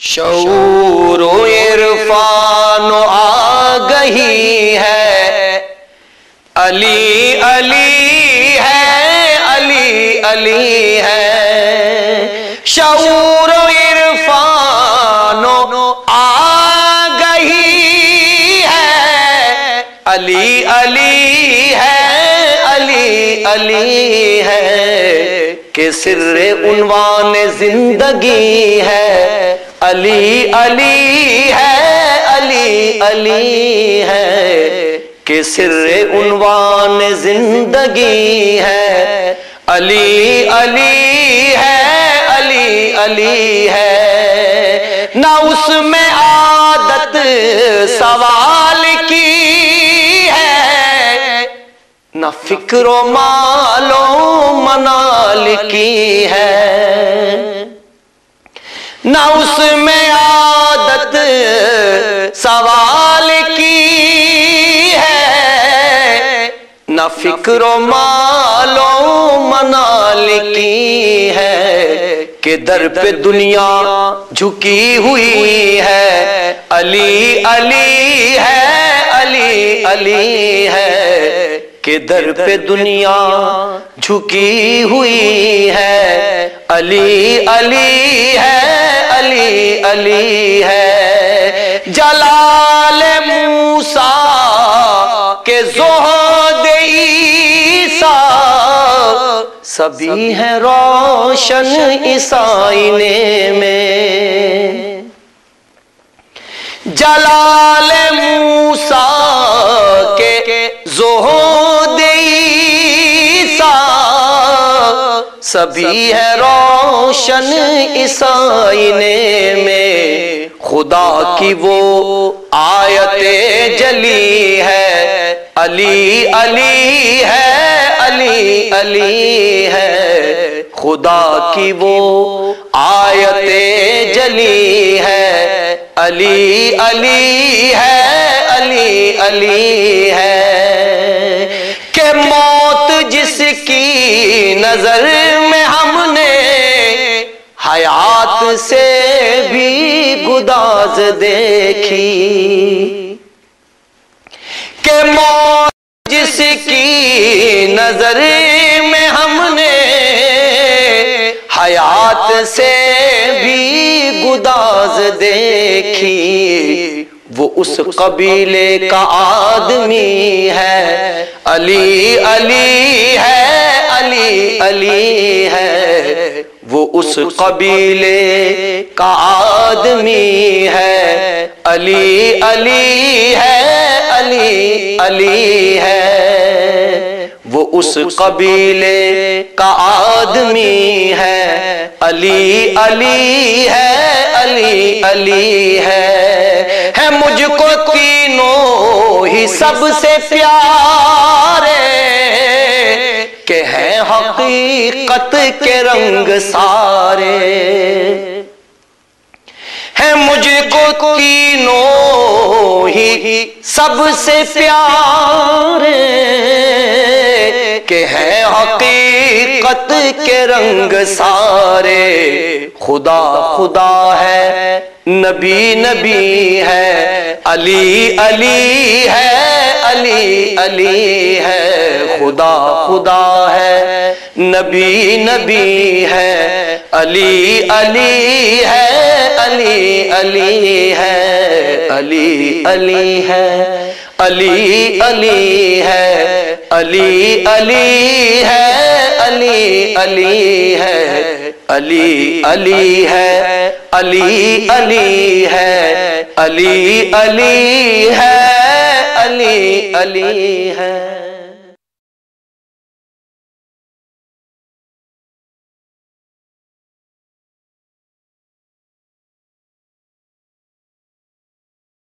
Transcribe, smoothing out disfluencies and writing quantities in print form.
شعور و عرفان و آگہی ہے، علی علی ہے، علی علی ہے۔ شعور و عرفان و آگہی ہے، علی علی ہے، علی علی ہے، کہ سر عنوان زندگی ہے، علی علی ہے، علی علی ہے، کہ سر عنوان زندگی ہے، علی علی ہے، علی علی ہے۔ نہ اس میں عادت سوال کی ہے، نہ فکر و مال و منال کی ہے، نہ اس میں عادت سوال کی ہے، نہ فکر و مال و منال کی ہے، کہ در پہ دنیا جھکی ہوئی ہے، علی علی ہے، علی علی ہے، کہ در پہ دنیا جھکی ہوئی ہے، علی علی ہے، علی علی ہے۔ جلال موسیٰ کے زہد عیسیٰ سبھی ہیں روشن اس آئینے میں، جلال موسیٰ کے زہد عیسیٰ سبھی ہے روشن اس آئینے میں، خدا کی وہ آیت جلی ہے، علی علی ہے، علی علی ہے، خدا کی وہ آیت جلی ہے، علی علی ہے، علی علی ہے، کہ موت جس کی نظر میں ہم نے حیات سے بھی گداز دیکھی، کہ موت جس کی نظر میں ہم نے حیات سے بھی گداز دیکھی، وہ اس قبیلے کا آدمی ہے، علی علی ہے، علی علی ہے، وہ اس قبیلے کا آدمی ہے، علی علی ہے، علی علی ہے، وہ اس قبیلے کا آدمی ہے، علی علی ہے، علی علی ہے، مجھ کو تینوں ہی سب سے پیارے، کہ ہیں حقیقت کے رنگ سارے، ہیں مجھ کو تینوں ہی سب سے پیارے، کہ ہیں حقیقت کے رنگ سارے، خدا خدا ہے، نبی نبی ہے، علی علی ہے، علی علی ہے، خدا خدا ہے، نبی نبی ہے، علی علی ہے، علی علی ہے، علی علی ہے، علی علی ہے، علی علی ہے، علی علی ہے، علی علی ہے، علی علی ہے، علی علی ہے، علی علی ہے۔